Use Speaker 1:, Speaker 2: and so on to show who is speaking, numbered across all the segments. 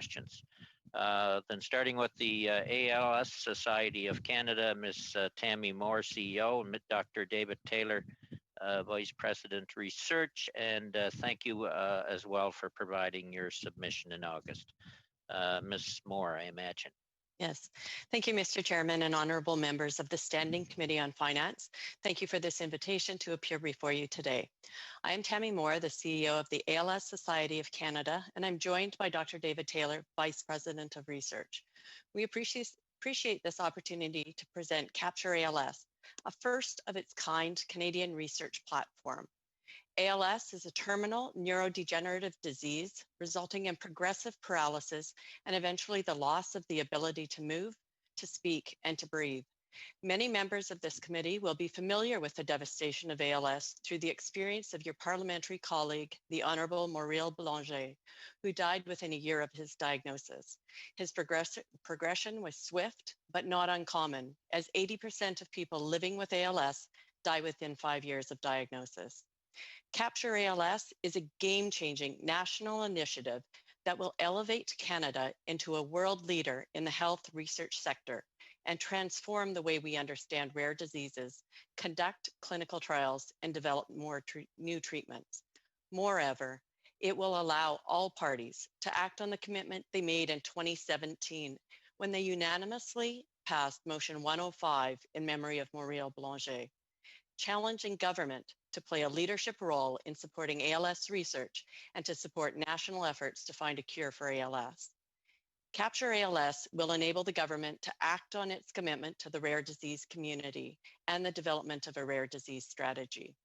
Speaker 1: questions. Then starting with the ALS Society of Canada, Ms. Tammy Moore, CEO, and Dr. David Taylor, Vice President Research, and thank you as well for providing your submission in August. Ms. Moore, I imagine.
Speaker 2: Yes. Thank you, Mr. Chairman and honorable members of the Standing Committee on Finance. Thank you for this invitation to appear before you today. I am Tammy Moore, the CEO of the ALS Society of Canada, and I'm joined by Dr. David Taylor, Vice President of Research. We appreciate this opportunity to present Capture ALS, a first of its kind Canadian research platform. ALS is a terminal neurodegenerative disease resulting in progressive paralysis and eventually the loss of the ability to move, to speak, and to breathe. Many members of this committee will be familiar with the devastation of ALS through the experience of your parliamentary colleague, the Honourable Maurice Boulanger, who died within a year of his diagnosis. His progression was swift, but not uncommon, as 80% of people living with ALS die within 5 years of diagnosis. Capture ALS is a game-changing national initiative that will elevate Canada into a world leader in the health research sector and transform the way we understand rare diseases, conduct clinical trials, and develop more new treatments. Moreover, it will allow all parties to act on the commitment they made in 2017 when they unanimously passed Motion 105 in memory of Maurice Boulanger, challenging government to play a leadership role in supporting ALS research and to support national efforts to find a cure for ALS. Capture ALS will enable the government to act on its commitment to the rare disease community and the development of a rare disease strategy.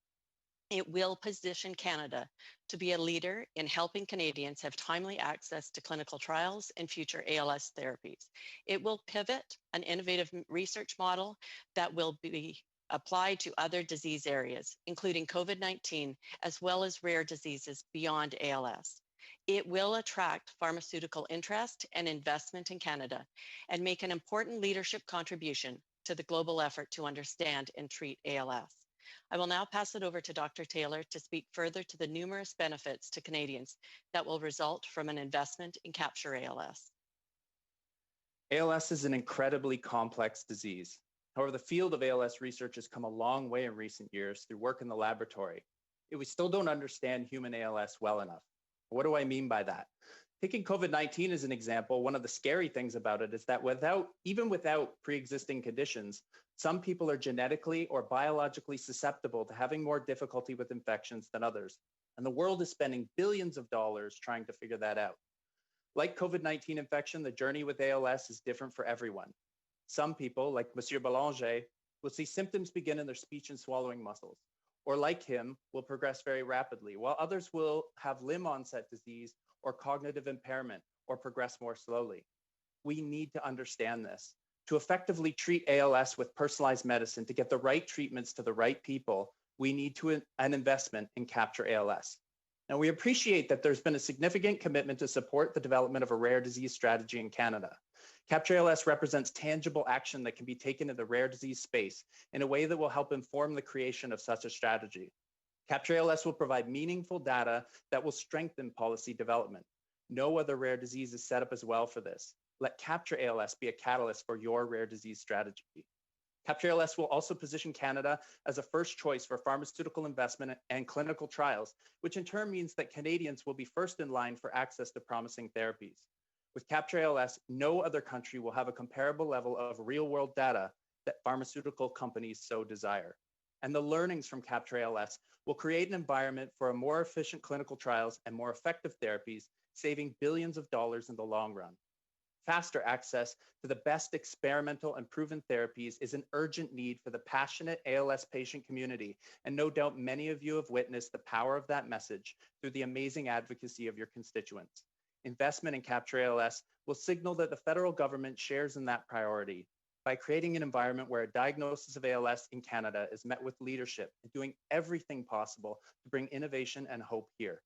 Speaker 2: It will position Canada to be a leader in helping Canadians have timely access to clinical trials and future ALS therapies. It will pivot an innovative research model that will be applied to other disease areas, including COVID-19, as well as rare diseases beyond ALS. It will attract pharmaceutical interest and investment in Canada and make an important leadership contribution to the global effort to understand and treat ALS. I will now pass it over to Dr. Taylor to speak further to the numerous benefits to Canadians that will result from an investment in Capture ALS.
Speaker 3: ALS is an incredibly complex disease. However, the field of ALS research has come a long way in recent years through work in the laboratory. Yet we still don't understand human ALS well enough. What do I mean by that? Taking COVID-19 as an example, one of the scary things about it is that even without pre-existing conditions, some people are genetically or biologically susceptible to having more difficulty with infections than others. And the world is spending billions of dollars trying to figure that out. Like COVID-19 infection, the journey with ALS is different for everyone. Some people, like Monsieur Boulanger, will see symptoms begin in their speech and swallowing muscles, or like him, will progress very rapidly, while others will have limb onset disease or cognitive impairment or progress more slowly. We need to understand this. To effectively treat ALS with personalized medicine, to get the right treatments to the right people, we need an investment in Capture ALS. Now, we appreciate that there's been a significant commitment to support the development of a rare disease strategy in Canada. Capture ALS represents tangible action that can be taken in the rare disease space in a way that will help inform the creation of such a strategy. Capture ALS will provide meaningful data that will strengthen policy development. No other rare disease is set up as well for this. Let Capture ALS be a catalyst for your rare disease strategy. Capture ALS will also position Canada as a first choice for pharmaceutical investment and clinical trials, which in turn means that Canadians will be first in line for access to promising therapies. With Capture ALS, no other country will have a comparable level of real-world data that pharmaceutical companies so desire. And the learnings from Capture ALS will create an environment for a more efficient clinical trials and more effective therapies, saving billions of dollars in the long run. Faster access to the best experimental and proven therapies is an urgent need for the passionate ALS patient community, and no doubt many of you have witnessed the power of that message through the amazing advocacy of your constituents. Investment in Capture ALS will signal that the federal government shares in that priority by creating an environment where a diagnosis of ALS in Canada is met with leadership and doing everything possible to bring innovation and hope here.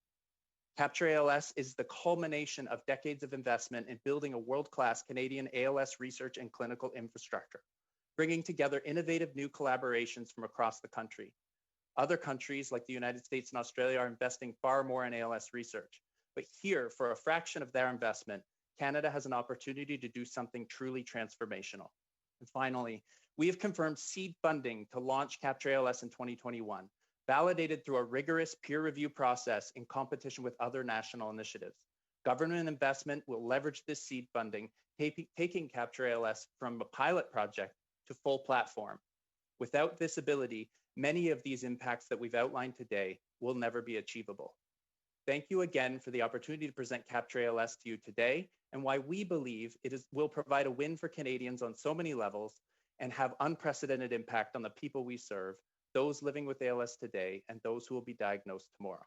Speaker 3: Capture ALS is the culmination of decades of investment in building a world-class Canadian ALS research and clinical infrastructure, bringing together innovative new collaborations from across the country. Other countries like the United States and Australia are investing far more in ALS research. But here, for a fraction of their investment, Canada has an opportunity to do something truly transformational. And finally, we have confirmed seed funding to launch Capture ALS in 2021, validated through a rigorous peer review process in competition with other national initiatives. Government investment will leverage this seed funding, taking Capture ALS from a pilot project to full platform. Without this ability, many of these impacts that we've outlined today will never be achievable. Thank you again for the opportunity to present Capture ALS to you today and why we believe will provide a win for Canadians on so many levels and have unprecedented impact on the people we serve, those living with ALS today, and those who will be diagnosed tomorrow.